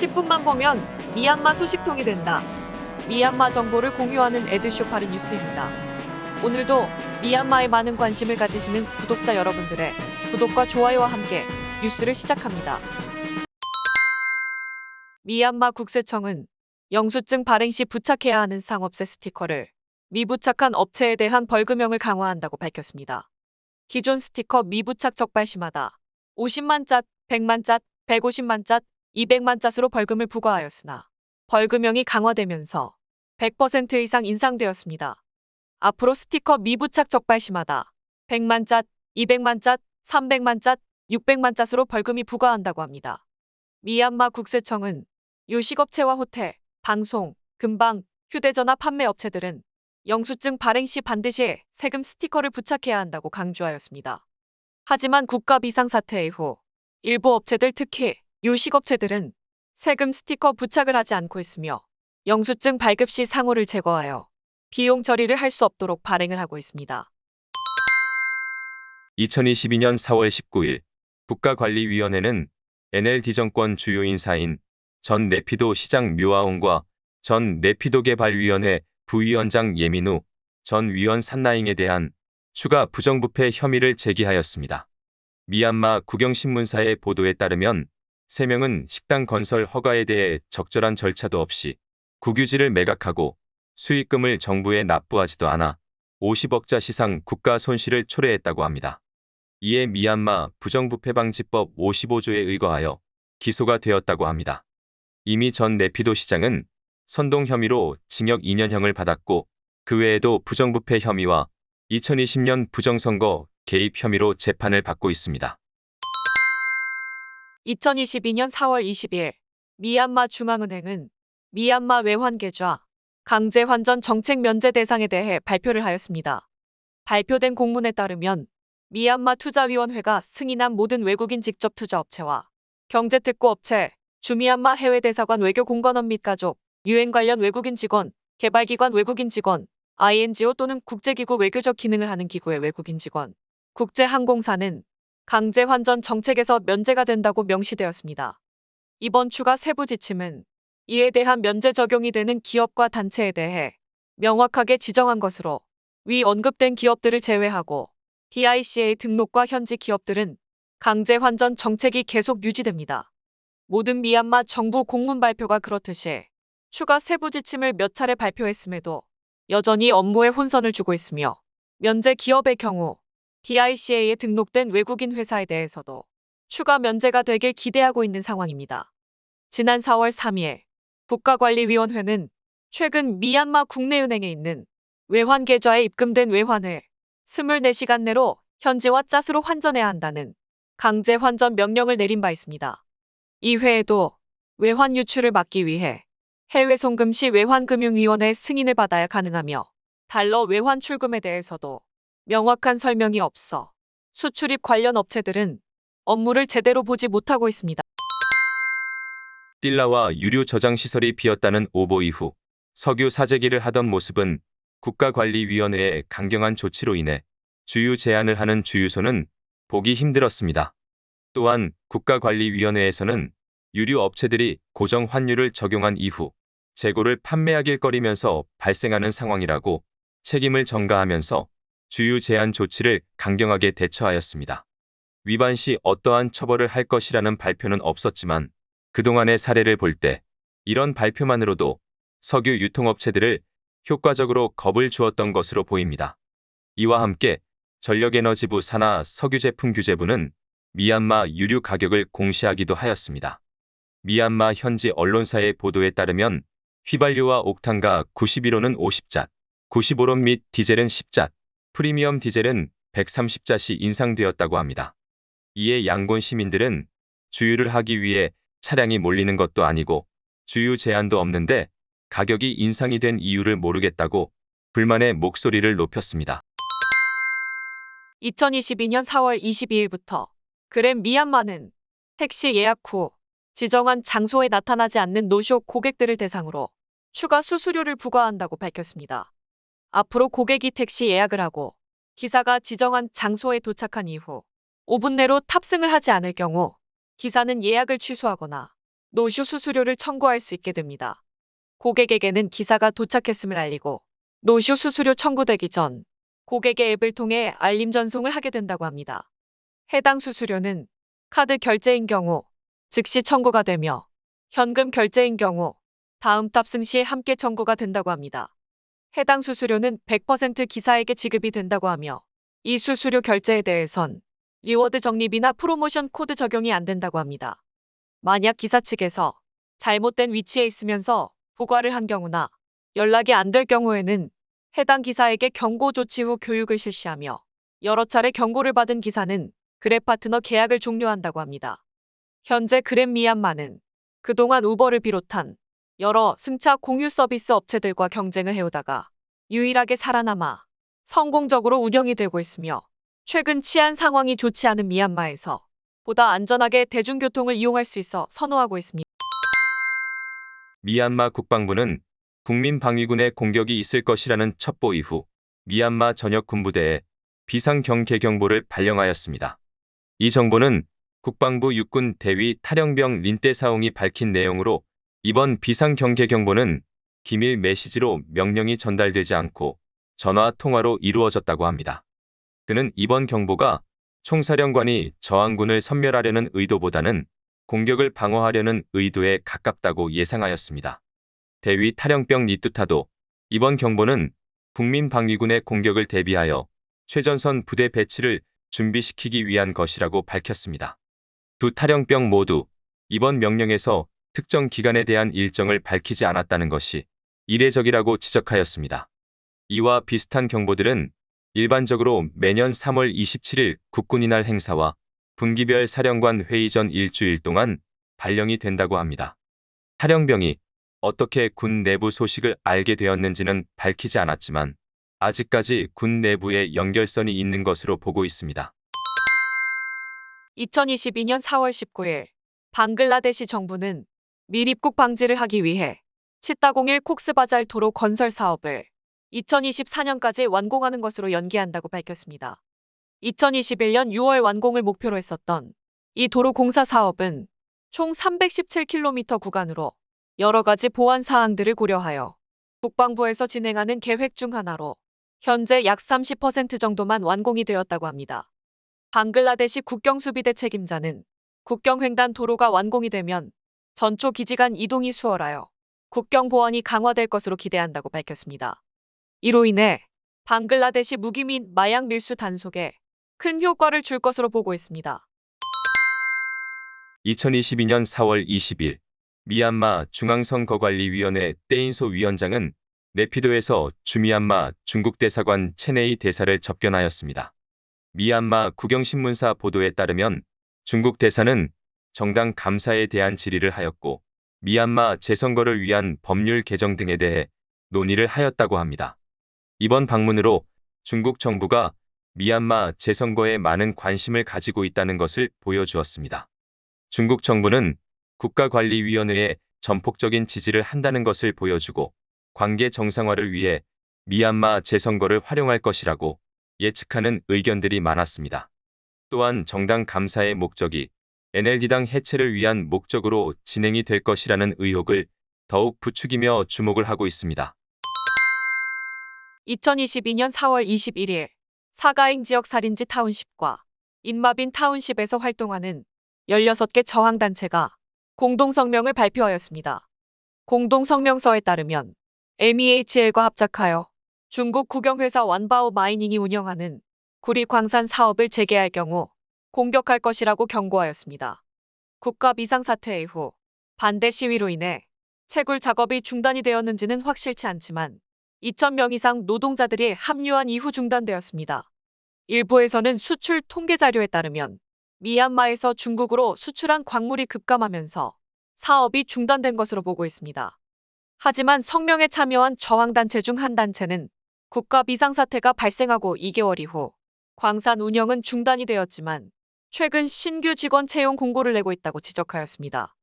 10분만 보면 미얀마 소식통이 된다. 미얀마 정보를 공유하는 에드쇼파리 뉴스입니다. 오늘도 미얀마에 많은 관심을 가지시는 구독자 여러분들의 구독과 좋아요와 함께 뉴스를 시작합니다. 미얀마 국세청은 영수증 발행 시 부착해야 하는 상업세 스티커를 미부착한 업체에 대한 벌금형을 강화한다고 밝혔습니다. 기존 스티커 미부착 적발 시마다 50만 cat, 100만 cat, 150만 cat, 200만 cat으로 벌금을 부과하였으나 벌금형이 강화되면서 100% 이상 인상되었습니다. 앞으로 스티커 미부착 적발 시마다 100만 cat, 200만 cat, 300만 cat, 600만 cat으로 벌금이 부과한다고 합니다. 미얀마 국세청은 요식업체와 호텔, 방송, 금방, 휴대전화 판매 업체들은 영수증 발행 시 반드시 세금 스티커를 부착해야 한다고 강조하였습니다. 하지만 국가 비상사태 이후 일부 업체들 특히 요식업체들은 세금 스티커 부착을 하지 않고 있으며 영수증 발급 시 상호를 제거하여 비용 처리를 할 수 없도록 발행을 하고 있습니다. 2022년 4월 19일 국가관리위원회는 NLD 정권 주요 인사인 전 네피도 시장 묘아옹과 전 네피도 개발위원회 부위원장 예민우 전 위원 산나잉에 대한 추가 부정부패 혐의를 제기하였습니다. 미얀마 국영신문사의 보도에 따르면 3명은 식당 건설 허가에 대해 적절한 절차도 없이 국유지를 매각하고 수익금을 정부에 납부하지도 않아 50억자 시상 국가 손실을 초래했다고 합니다. 이에 미얀마 부정부패방지법 55조에 의거하여 기소가 되었다고 합니다. 이미 전 네피도 시장은 선동 혐의로 징역 2년형을 받았고 그 외에도 부정부패 혐의와 2020년 부정선거 개입 혐의로 재판을 받고 있습니다. 2022년 4월 20일 미얀마 중앙은행은 미얀마 외환계좌 강제 환전 정책 면제 대상에 대해 발표를 하였습니다. 발표된 공문에 따르면 미얀마 투자위원회가 승인한 모든 외국인 직접 투자업체와 경제특구업체, 주미얀마 해외대사관 외교공관원 및 가족, 유엔 관련 외국인 직원, 개발기관 외국인 직원, INGO 또는 국제기구 외교적 기능을 하는 기구의 외국인 직원, 국제항공사는 강제 환전 정책에서 면제가 된다고 명시되었습니다. 이번 추가 세부 지침은 이에 대한 면제 적용이 되는 기업과 단체에 대해 명확하게 지정한 것으로 위 언급된 기업들을 제외하고 DICA 등록과 현지 기업들은 강제 환전 정책이 계속 유지됩니다. 모든 미얀마 정부 공문 발표가 그렇듯이 추가 세부 지침을 몇 차례 발표했음에도 여전히 업무에 혼선을 주고 있으며 면제 기업의 경우 DICA에 등록된 외국인 회사에 대해서도 추가 면제가 되길 기대하고 있는 상황입니다. 지난 4월 3일 국가관리위원회는 최근 미얀마 국내은행에 있는 외환계좌에 입금된 외환을 24시간 내로 현지화 짰으로 환전해야 한다는 강제 환전 명령을 내린 바 있습니다. 이외에도 외환 유출을 막기 위해 해외 송금 시 외환금융위원회 승인을 받아야 가능하며 달러 외환 출금에 대해서도 명확한 설명이 없어 수출입 관련 업체들은 업무를 제대로 보지 못하고 있습니다. 띨라와 유류 저장 시설이 비었다는 오보 이후 석유 사재기를 하던 모습은 국가관리위원회의 강경한 조치로 인해 주유 제한을 하는 주유소는 보기 힘들었습니다. 또한 국가관리위원회에서는 유류 업체들이 고정 환율을 적용한 이후 재고를 판매하길 꺼리면서 발생하는 상황이라고 책임을 전가하면서 주유 제한 조치를 강경하게 대처하였습니다. 위반 시 어떠한 처벌을 할 것이라는 발표는 없었지만 그동안의 사례를 볼 때 이런 발표만으로도 석유 유통업체들을 효과적으로 겁을 주었던 것으로 보입니다. 이와 함께 전력에너지부 산하 석유제품규제부는 미얀마 유류 가격을 공시하기도 하였습니다. 미얀마 현지 언론사의 보도에 따르면 휘발유와 옥탄가 91호는 50잣, 95론 및 디젤은 10잣, 프리미엄 디젤은 130잣이 인상되었다고 합니다. 이에 양곤 시민들은 주유를 하기 위해 차량이 몰리는 것도 아니고 주유 제한도 없는데 가격이 인상이 된 이유를 모르겠다고 불만의 목소리를 높였습니다. 2022년 4월 22일부터 그램 미얀마는 택시 예약 후 지정한 장소에 나타나지 않는 노쇼 고객들을 대상으로 추가 수수료를 부과한다고 밝혔습니다. 앞으로 고객이 택시 예약을 하고 기사가 지정한 장소에 도착한 이후 5분 내로 탑승을 하지 않을 경우 기사는 예약을 취소하거나 노쇼 수수료를 청구할 수 있게 됩니다. 고객에게는 기사가 도착했음을 알리고 노쇼 수수료 청구되기 전 고객의 앱을 통해 알림 전송을 하게 된다고 합니다. 해당 수수료는 카드 결제인 경우 즉시 청구가 되며 현금 결제인 경우 다음 탑승 시 함께 청구가 된다고 합니다. 해당 수수료는 100% 기사에게 지급이 된다고 하며 이 수수료 결제에 대해선 리워드 적립이나 프로모션 코드 적용이 안 된다고 합니다. 만약 기사 측에서 잘못된 위치에 있으면서 부과를 한 경우나 연락이 안 될 경우에는 해당 기사에게 경고 조치 후 교육을 실시하며 여러 차례 경고를 받은 기사는 그랩 파트너 계약을 종료한다고 합니다. 현재 그랩 미얀마는 그동안 우버를 비롯한 여러 승차 공유 서비스 업체들과 경쟁을 해오다가 유일하게 살아남아 성공적으로 운영이 되고 있으며 최근 치안 상황이 좋지 않은 미얀마에서 보다 안전하게 대중교통을 이용할 수 있어 선호하고 있습니다. 미얀마 국방부는 국민방위군의 공격이 있을 것이라는 첩보 이후 미얀마 전역 군부대에 비상경계경보를 발령하였습니다. 이 정보는 국방부 육군 대위 탈영병 린떼사옹이 밝힌 내용으로 이번 비상경계경보는 기밀 메시지로 명령이 전달되지 않고 전화 통화로 이루어졌다고 합니다. 그는 이번 경보가 총사령관이 저항군을 섬멸하려는 의도보다는 공격을 방어하려는 의도에 가깝다고 예상하였습니다. 대위 탈영병 니뚜타도 이번 경보는 국민방위군의 공격을 대비하여 최전선 부대 배치를 준비시키기 위한 것이라고 밝혔습니다. 두 탈영병 모두 이번 명령에서 특정 기간에 대한 일정을 밝히지 않았다는 것이 이례적이라고 지적하였습니다. 이와 비슷한 경보들은 일반적으로 매년 3월 27일 국군이날 행사와 분기별 사령관 회의 전 일주일 동안 발령이 된다고 합니다. 탈영병이 어떻게 군 내부 소식을 알게 되었는지는 밝히지 않았지만 아직까지 군 내부에 연결선이 있는 것으로 보고 있습니다. 2022년 4월 19일 방글라데시 정부는 밀입국 방지를 하기 위해 치따공일 콕스바잘 도로 건설 사업을 2024년까지 완공하는 것으로 연기한다고 밝혔습니다. 2021년 6월 완공을 목표로 했었던 이 도로 공사 사업은 총 317km 구간으로 여러 가지 보안 사항들을 고려하여 국방부에서 진행하는 계획 중 하나로 현재 약 30% 정도만 완공이 되었다고 합니다. 방글라데시 국경수비대 책임자는 국경횡단 도로가 완공이 되면 전초 기지 간 이동이 수월하여 국경 보안이 강화될 것으로 기대한다고 밝혔습니다. 이로 인해 방글라데시 무기 및 마약 밀수 단속에 큰 효과를 줄 것으로 보고 있습니다. 2022년 4월 20일 미얀마 중앙선거관리위원회 떼인소 위원장은 네피도에서 주미얀마 중국 대사관 체네이 대사를 접견하였습니다. 미얀마 국영신문사 보도에 따르면 중국 대사는 정당 감사에 대한 질의를 하였고 미얀마 재선거를 위한 법률 개정 등에 대해 논의를 하였다고 합니다. 이번 방문으로 중국 정부가 미얀마 재선거에 많은 관심을 가지고 있다는 것을 보여주었습니다. 중국 정부는 국가관리위원회에 전폭적인 지지를 한다는 것을 보여주고 관계 정상화를 위해 미얀마 재선거를 활용할 것이라고 예측하는 의견들이 많았습니다. 또한 정당 감사의 목적이 NLD당 해체를 위한 목적으로 진행이 될 것이라는 의혹을 더욱 부추기며 주목을 하고 있습니다. 2022년 4월 21일 사가잉 지역 살인지 타운십과 인마빈 타운십에서 활동하는 16개 저항단체가 공동성명을 발표하였습니다. 공동성명서에 따르면 MEHL과 합작하여 중국 국영회사 완바오 마이닝이 운영하는 구리 광산 사업을 재개할 경우 공격할 것이라고 경고하였습니다. 국가 비상사태 이후 반대 시위로 인해 채굴 작업이 중단이 되었는지는 확실치 않지만 2,000명 이상 노동자들이 합류한 이후 중단되었습니다. 일부에서는 수출 통계 자료에 따르면 미얀마에서 중국으로 수출한 광물이 급감하면서 사업이 중단된 것으로 보고 있습니다. 하지만 성명에 참여한 저항단체 중 한 단체는 국가 비상사태가 발생하고 2개월 이후 광산 운영은 중단이 되었지만 최근 신규 직원 채용 공고를 내고 있다고 지적하였습니다.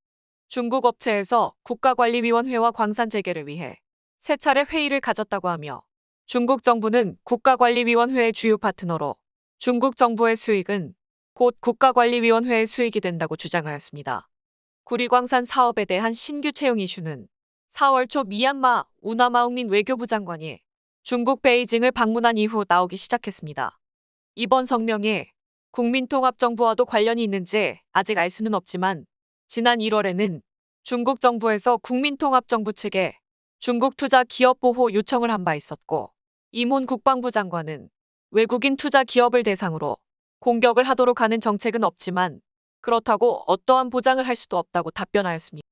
중국 업체에서 국가관리위원회와 광산 재개를 위해 세 차례 회의를 가졌다고 하며 중국 정부는 국가관리위원회의 주요 파트너로 중국 정부의 수익은 곧 국가관리위원회의 수익이 된다고 주장하였습니다. 구리광산 사업에 대한 신규 채용 이슈는 4월 초 미얀마 우나마웅린 외교부 장관이 중국 베이징을 방문한 이후 나오기 시작했습니다. 이번 성명에 국민통합정부와도 관련이 있는지 아직 알 수는 없지만 지난 1월에는 중국 정부에서 국민통합정부 측에 중국 투자 기업 보호 요청을 한 바 있었고 이문 국방부 장관은 외국인 투자 기업을 대상으로 공격을 하도록 하는 정책은 없지만 그렇다고 어떠한 보장을 할 수도 없다고 답변하였습니다.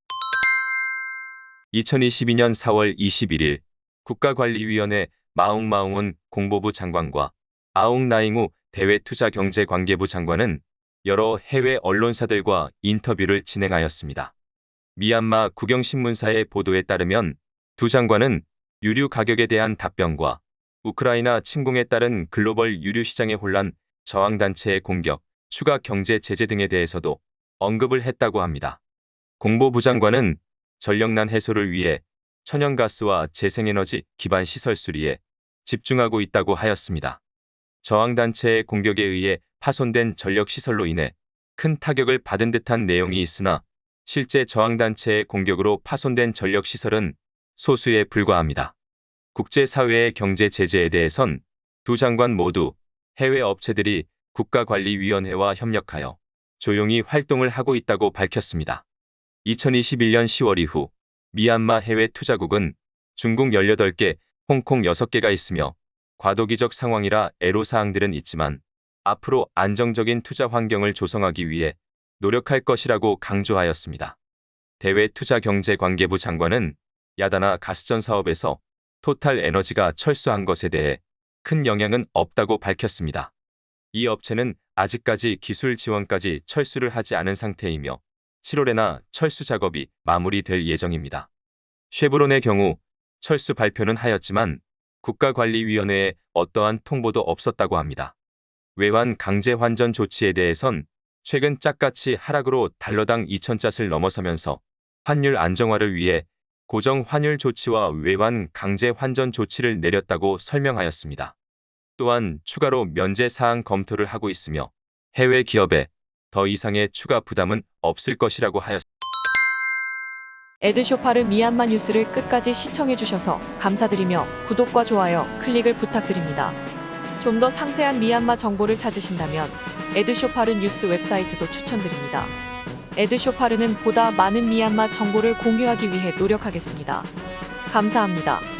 2022년 4월 21일 국가관리위원회 마웅마웅은 공보부 장관과 아웅 나잉우 대외투자경제관계부 장관은 여러 해외 언론사들과 인터뷰를 진행하였습니다. 미얀마 국영신문사의 보도에 따르면 두 장관은 유류 가격에 대한 답변과 우크라이나 침공에 따른 글로벌 유류 시장의 혼란, 저항단체의 공격, 추가 경제 제재 등에 대해서도 언급을 했다고 합니다. 공보부 장관은 전력난 해소를 위해 천연가스와 재생에너지 기반 시설 수리에 집중하고 있다고 하였습니다. 저항단체의 공격에 의해 파손된 전력시설로 인해 큰 타격을 받은 듯한 내용이 있으나 실제 저항단체의 공격으로 파손된 전력시설은 소수에 불과합니다. 국제사회의 경제 제재에 대해선 두 장관 모두 해외 업체들이 국가관리위원회와 협력하여 조용히 활동을 하고 있다고 밝혔습니다. 2021년 10월 이후 미얀마 해외 투자국은 중국 18개, 홍콩 6개가 있으며 과도기적 상황이라 애로사항들은 있지만 앞으로 안정적인 투자 환경을 조성하기 위해 노력할 것이라고 강조하였습니다. 대외투자경제관계부 장관은 야다나 가스전 사업에서 토탈 에너지가 철수한 것에 대해 큰 영향은 없다고 밝혔습니다. 이 업체는 아직까지 기술 지원까지 철수를 하지 않은 상태이며 7월에나 철수 작업이 마무리될 예정입니다. 쉐브론의 경우 철수 발표는 하였지만 국가관리위원회에 어떠한 통보도 없었다고 합니다. 외환 강제 환전 조치에 대해선 최근 짝가치 하락으로 달러당 2,000잣을 넘어서면서 환율 안정화를 위해 고정 환율 조치와 외환 강제 환전 조치를 내렸다고 설명하였습니다. 또한 추가로 면제 사항 검토를 하고 있으며 해외 기업에 더 이상의 추가 부담은 없을 것이라고 하였습니다. 에드쇼파르 미얀마 뉴스를 끝까지 시청해주셔서 감사드리며 구독과 좋아요, 클릭을 부탁드립니다. 좀 더 상세한 미얀마 정보를 찾으신다면 에드쇼파르 뉴스 웹사이트도 추천드립니다. 에드쇼파르는 보다 많은 미얀마 정보를 공유하기 위해 노력하겠습니다. 감사합니다.